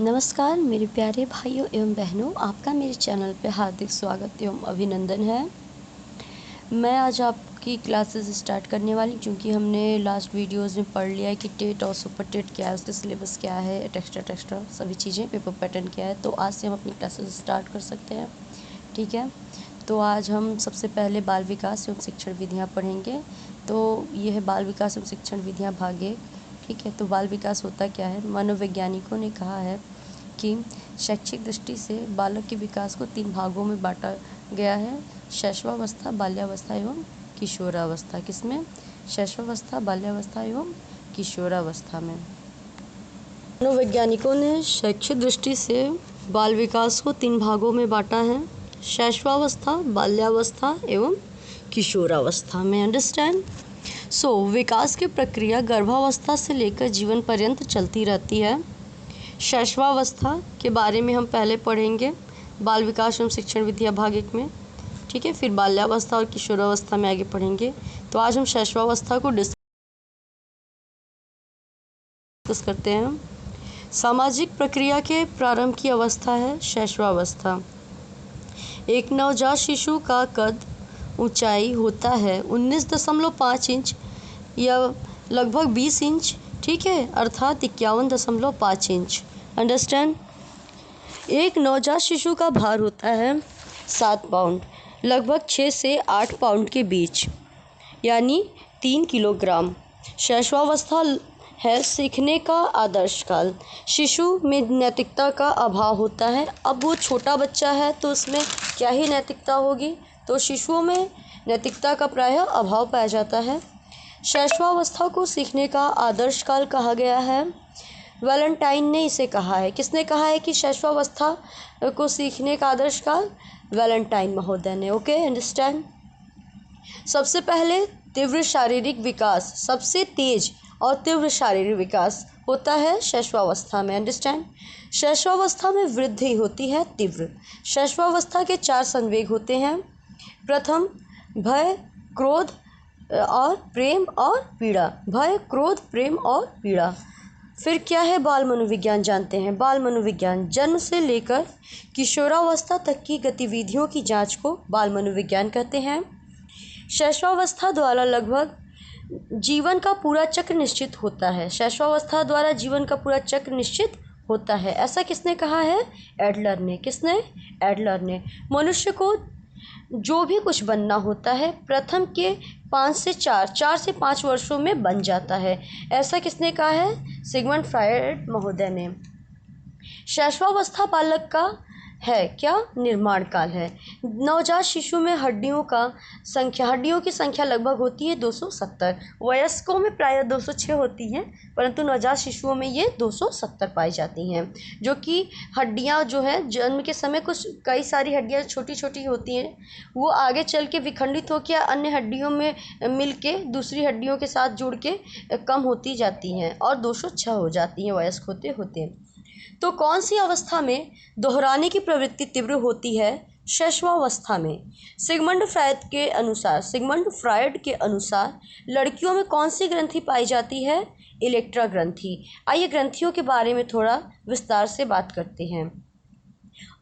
नमस्कार मेरे प्यारे भाइयों एवं बहनों, आपका मेरे चैनल पे हार्दिक स्वागत एवं अभिनंदन है। मैं आज आपकी क्लासेस स्टार्ट करने वाली, क्योंकि हमने लास्ट वीडियोस में पढ़ लिया है कि टेट और सुपर टेट क्या है, उसके सिलेबस क्या है, एक्स्ट्रा सभी चीज़ें, पेपर पैटर्न क्या है। तो आज से हम अपनी क्लासेस स्टार्ट कर सकते हैं, ठीक है। तो आज हम सबसे पहले बाल विकास एवं शिक्षण विधियाँ पढ़ेंगे। तो ये है बाल विकास एवं शिक्षण विधियाँ भाग 1, ठीक है। तो बाल विकास होता क्या है? मनोवैज्ञानिकों ने कहा है कि शैक्षिक दृष्टि से बालक के विकास को 3 भागों में बांटा गया है: शैशवावस्था, बाल्यावस्था एवं किशोरावस्था। किसमें? शैशवावस्था, बाल्यावस्था एवं किशोरावस्था में। मनोवैज्ञानिकों ने शैक्षिक दृष्टि से बाल विकास को 3 भागों में बांटा है: शैशवावस्था, बाल्यावस्था एवं किशोरावस्था में। अंडरस्टैंड? विकास की प्रक्रिया गर्भावस्था से लेकर जीवन पर्यंत चलती रहती है। शैशवावस्था के बारे में हम पहले पढ़ेंगे बाल विकास एवं शिक्षण विधियाँ भाग 1 में, ठीक है। फिर बाल्यावस्था और किशोरावस्था में आगे पढ़ेंगे। तो आज हम शैशवावस्था को डिस्कस करते हैं। सामाजिक प्रक्रिया के प्रारंभ की अवस्था है शैशवावस्था। एक नवजात शिशु का कद ऊंचाई होता है 19.5 इंच या लगभग 20 इंच, ठीक है, अर्थात 51.5 इंच। अंडरस्टैंड? एक नवजात शिशु का भार होता है 7 पाउंड, लगभग 6 से 8 पाउंड के बीच, यानी 3 किलोग्राम। शैशवावस्था है सीखने का आदर्श काल। शिशु में नैतिकता का अभाव होता है। अब वो छोटा बच्चा है तो उसमें क्या ही नैतिकता होगी, तो शिशुओं में नैतिकता का प्रायः अभाव पाया जाता है। शैशवावस्था को सीखने का आदर्श काल कहा गया है। वैलेंटाइन ने इसे कहा है। किसने कहा है कि शैशवावस्था को सीखने का आदर्श काल? वैलेंटाइन महोदय ने। Okay, understand? सबसे पहले तीव्र शारीरिक विकास, सबसे तेज और तीव्र शारीरिक विकास होता है शैशवावस्था में। अंडरस्टैंड? शैशवावस्था में वृद्धि होती है तीव्र। शैशवावस्था के 4 संवेग होते हैं। प्रथम भय, क्रोध और प्रेम और पीड़ा। भय, क्रोध, प्रेम और पीड़ा। फिर क्या है? बाल मनोविज्ञान जानते हैं। बाल मनोविज्ञान जन्म से लेकर किशोरावस्था तक की गतिविधियों की जांच को बाल मनोविज्ञान कहते हैं। शैशवावस्था द्वारा लगभग जीवन का पूरा चक्र निश्चित होता है। शैशवावस्था द्वारा जीवन का पूरा चक्र निश्चित होता है, ऐसा किसने कहा है? एडलर ने। किसने? एडलर ने। मनुष्य को जो भी कुछ बनना होता है प्रथम के 4 से 5 वर्षों में बन जाता है, ऐसा किसने कहा है? सिगमंड फ्रायड महोदय ने। शैशवावस्था बालक का है क्या? निर्माण काल है। नवजात शिशु में हड्डियों की संख्या लगभग होती है 270। वयस्कों में प्रायः 206 होती हैं, परंतु नवजात शिशुओं में ये 270 पाई जाती हैं। जो कि हड्डियां जो है जन्म के समय कई सारी हड्डियां छोटी छोटी होती हैं, वो आगे चल के विखंडित होकर अन्य हड्डियों में मिल के दूसरी हड्डियों के साथ जुड़ के कम होती जाती हैं और 206 हो जाती हैं वयस्क होते होते। तो कौन सी अवस्था में दोहराने की प्रवृत्ति तीव्र होती है? शैशवावस्था में। सिगमंड फ्रायड के अनुसार लड़कियों में कौन सी ग्रंथि पाई जाती है? इलेक्ट्रा ग्रंथि। आइए ग्रंथियों के बारे में थोड़ा विस्तार से बात करते हैं।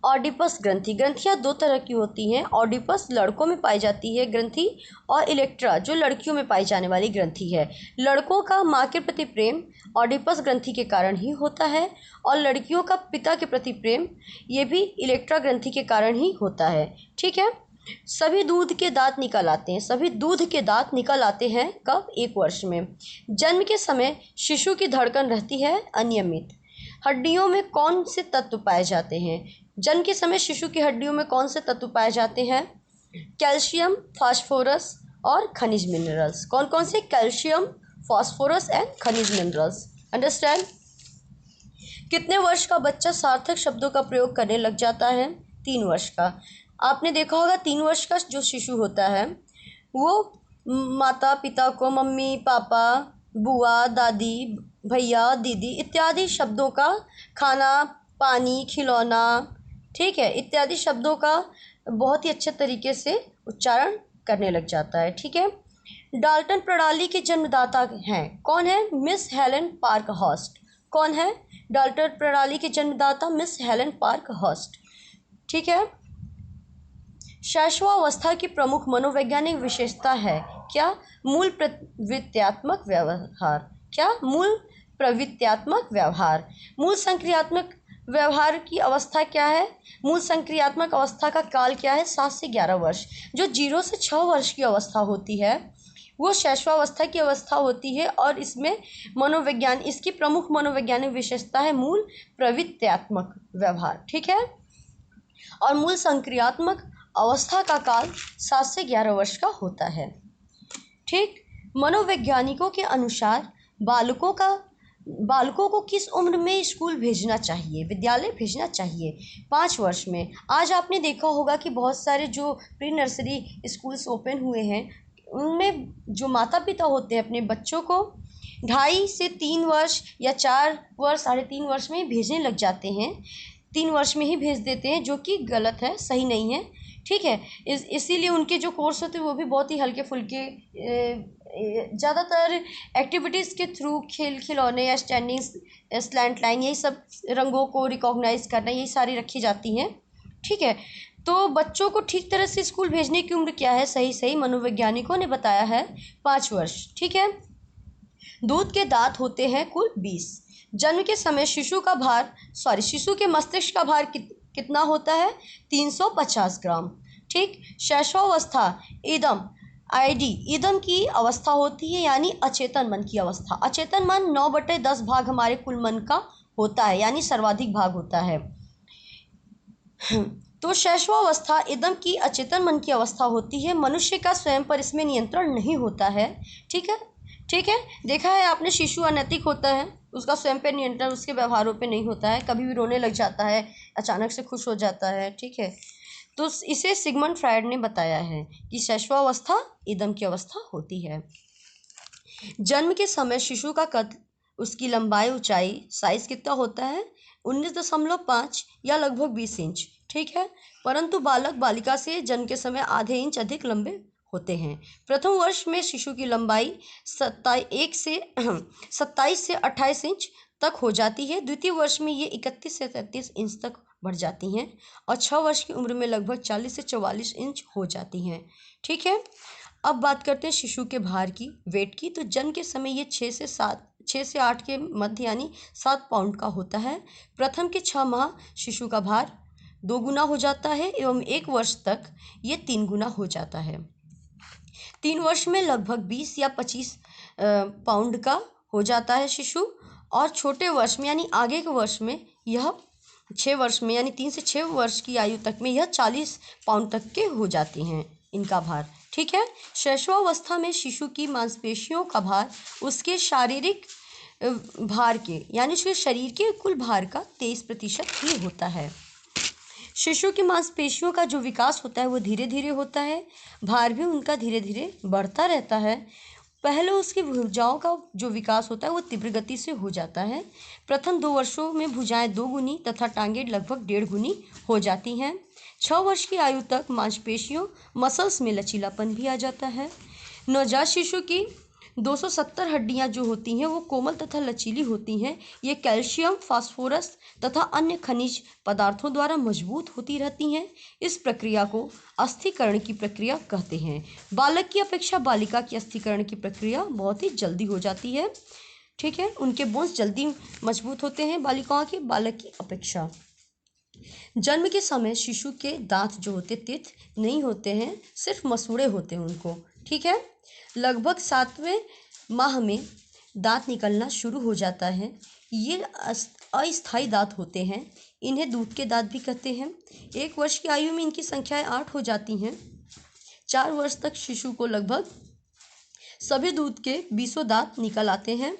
ऑडिपस ग्रंथि। ग्रंथियाँ 2 तरह की होती हैं। ऑडिपस लड़कों में पाई जाती है ग्रंथि, और इलेक्ट्रा जो लड़कियों में पाई जाने वाली ग्रंथि है। लड़कों का माँ के प्रति प्रेम ऑडिपस ग्रंथि के कारण ही होता है, और लड़कियों का पिता के प्रति प्रेम ये भी इलेक्ट्रा ग्रंथि के कारण ही होता है, ठीक है। सभी दूध के दांत निकल आते हैं कब? 1 वर्ष में। जन्म के समय शिशु की धड़कन रहती है अनियमित। हड्डियों में कौन से तत्व पाए जाते हैं? जन्म के समय शिशु की हड्डियों में कौन से तत्व पाए जाते हैं? कैल्शियम, फास्फोरस और खनिज मिनरल्स। कौन कौन से? कैल्शियम, फास्फोरस एंड खनिज मिनरल्स। अंडरस्टैंड? कितने वर्ष का बच्चा सार्थक शब्दों का प्रयोग करने लग जाता है? 3 वर्ष का। आपने देखा होगा 3 वर्ष का जो शिशु होता है वो माता पिता को मम्मी, पापा, बुआ, दादी, भैया, दीदी इत्यादि शब्दों का, खाना, पानी, खिलौना, ठीक है, इत्यादि शब्दों का बहुत ही अच्छे तरीके से उच्चारण करने लग जाता है, ठीक है। डाल्टन प्रणाली के जन्मदाता हैं। कौन है? Miss Helen Parkhurst. कौन है? डाल्टन प्रणाली के जन्मदाता मिस हेलन पार्क हर्स्ट। ठीक है। शैशवावस्था की प्रमुख मनोवैज्ञानिक विशेषता है क्या? मूल प्रवृत्त्यात्मक व्यवहार। क्या? मूल प्रवृत्त्यात्मक व्यवहार। मूल संक्रियात्मक व्यवहार की अवस्था क्या है? मूल संक्रियात्मक अवस्था का काल क्या है? 7 से 11 वर्ष। जो 0 से 6 वर्ष की अवस्था होती है वो शैशवावस्था की अवस्था होती है और इसमें इसकी प्रमुख मनोवैज्ञानिक विशेषता है मूल प्रवृत्त्यात्मक व्यवहार। ठीक है। और मूल संक्रियात्मक अवस्था का काल 7 से 11 वर्ष का होता है। ठीक। मनोवैज्ञानिकों के अनुसार बालकों को किस उम्र में स्कूल भेजना चाहिए, विद्यालय भेजना चाहिए? 5 वर्ष में। आज आपने देखा होगा कि बहुत सारे जो प्री नर्सरी स्कूल्स ओपन हुए हैं उनमें जो माता पिता होते हैं अपने बच्चों को 2.5 से 3 वर्ष या 4 वर्ष 3.5 वर्ष में भेजने लग जाते हैं। 3 वर्ष में ही भेज देते हैं, जो कि गलत है, सही नहीं है। ठीक है। इसीलिए उनके जो कोर्स होते हैं वो भी बहुत ही हल्के फुल्के, ज़्यादातर एक्टिविटीज़ के थ्रू खेल खिलौने या स्टैंडिंग स्लैंट लाइन यही सब, रंगों को रिकॉग्नाइज करना, यही सारी रखी जाती हैं। ठीक है। तो बच्चों को ठीक तरह से स्कूल भेजने की उम्र क्या है? सही मनोवैज्ञानिकों ने बताया है 5 वर्ष। ठीक है। दूध के दांत होते हैं कुल 20। जन्म के समय शिशु के मस्तिष्क का भार कितना होता है? 350 ग्राम। ठीक। शैशवावस्था ईदम की अवस्था होती है, यानी अचेतन मन की अवस्था। अचेतन मन 9/10 भाग हमारे कुल मन का होता है, यानी सर्वाधिक भाग होता है। तो शैशवावस्था इदम की अचेतन मन की अवस्था होती है। मनुष्य का स्वयं पर इसमें नियंत्रण नहीं होता है। ठीक है। ठीक है। देखा है आपने, शिशु अनैतिक होता है, उसका स्वयं पर नियंत्रण उसके व्यवहारों पे नहीं होता है, कभी भी रोने लग जाता है, अचानक से खुश हो जाता है। ठीक है। तो इसे सिगमंड फ्रायड ने बताया है कि शैशवावस्था इदम की अवस्था होती है। जन्म के समय शिशु का कद, उसकी लंबाई, ऊंचाई, साइज कितना होता है? 19.5 या लगभग 20 इंच। ठीक है। परंतु बालक बालिका से जन्म के समय आधे इंच अधिक लंबे होते हैं। प्रथम वर्ष में शिशु की लंबाई 27 से 28 इंच तक हो जाती है। द्वितीय वर्ष में ये 31 से 33 इंच तक बढ़ जाती हैं और 6 वर्ष की उम्र में लगभग 40 से 44 इंच हो जाती हैं। ठीक है। अब बात करते हैं शिशु के भार की, वेट की। तो जन्म के समय ये 6 से 8 के मध्य यानी 7 पाउंड का होता है। प्रथम के 6 माह शिशु का भार 2 गुना हो जाता है एवं 1 वर्ष तक ये 3 गुना हो जाता है। 3 वर्ष में लगभग 20 या 25 पाउंड का हो जाता है शिशु, और छोटे वर्ष में यानी आगे के वर्ष में यह 6 वर्ष में यानी 3 से 6 वर्ष की आयु तक में यह 40 पाउंड तक के हो जाती हैं इनका भार। ठीक है। शैशवावस्था में शिशु की मांसपेशियों का भार उसके शारीरिक भार के यानी उसके शरीर के कुल भार का 23% ही होता है। शिशु की मांसपेशियों का जो विकास होता है वो धीरे धीरे होता है, भार भी उनका धीरे धीरे बढ़ता रहता है। पहले उसकी भुजाओं का जो विकास होता है वो तीव्र गति से हो जाता है। प्रथम 2 वर्षों में भुजाएं 2 गुनी तथा टांगें लगभग 1.5 गुनी हो जाती हैं। 6 वर्ष की आयु तक मांसपेशियों मसल्स में लचीलापन भी आ जाता है। नवजात शिशु की 270 हड्डियां जो होती हैं वो कोमल तथा लचीली होती हैं। ये कैल्शियम, फास्फोरस तथा अन्य खनिज पदार्थों द्वारा मजबूत होती रहती हैं। इस प्रक्रिया को अस्थिकरण की प्रक्रिया कहते हैं। बालक की अपेक्षा बालिका की अस्थिकरण की प्रक्रिया बहुत ही जल्दी हो जाती है। ठीक है। उनके बोन्स जल्दी मजबूत होते हैं बालिकाओं के बालक की अपेक्षा। जन्म के समय शिशु के दांत जो होते तीत नहीं होते हैं, सिर्फ मसूड़े होते हैं उनको। ठीक है। लगभग 7वें माह में दांत निकलना शुरू हो जाता है। ये अस्थायी दांत होते हैं, इन्हें दूध के दांत भी कहते हैं। 1 वर्ष की आयु में इनकी संख्याएं 8 हो जाती हैं। 4 वर्ष तक शिशु को लगभग सभी दूध के 20 दांत निकल आते हैं।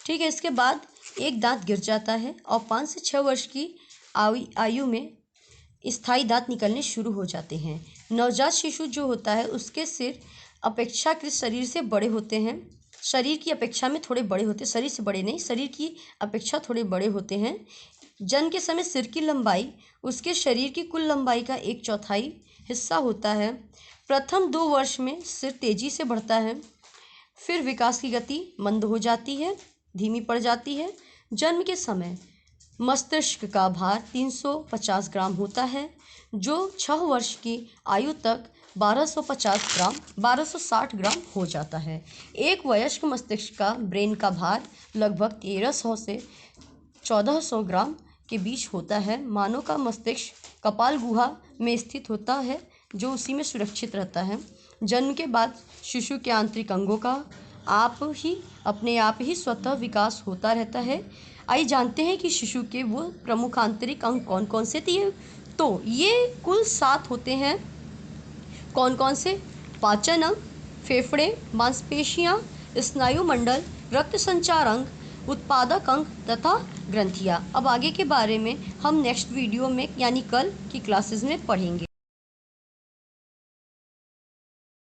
ठीक है। इसके बाद एक दांत गिर जाता है और 5 से 6 वर्ष की आयु में स्थायी दांत निकलने शुरू हो जाते हैं। नवजात शिशु जो होता है उसके सिर अपेक्षाकृत शरीर से बड़े होते हैं, शरीर की अपेक्षा में थोड़े बड़े होते हैं, शरीर से बड़े नहीं, शरीर की अपेक्षा थोड़े बड़े होते हैं। जन्म के समय सिर की लंबाई उसके शरीर की कुल लंबाई का 1/4 हिस्सा होता है। प्रथम 2 वर्ष में सिर तेजी से बढ़ता है, फिर विकास की गति मंद हो जाती है, धीमी पड़ जाती है। जन्म के समय मस्तिष्क का भार 350 ग्राम होता है, जो 6 वर्ष की आयु तक 1260 ग्राम हो जाता है। एक वयस्क मस्तिष्क का ब्रेन का भार लगभग 1300 से 1400 ग्राम के बीच होता है। मानव का मस्तिष्क कपाल गुहा में स्थित होता है, जो उसी में सुरक्षित रहता है। जन्म के बाद शिशु के आंतरिक अंगों का अपने आप ही स्वतः विकास होता रहता है। आइए जानते हैं कि शिशु के वो प्रमुख आंतरिक अंग कौन कौन से थे। तो ये कुल 7 होते हैं। कौन कौन से? पाचन अंग, फेफड़े, मांसपेशियां, स्नायु मंडल, रक्त संचार अंग, उत्पादक अंग तथा ग्रंथियां। अब आगे के बारे में हम नेक्स्ट वीडियो में यानी कल की क्लासेस में पढ़ेंगे।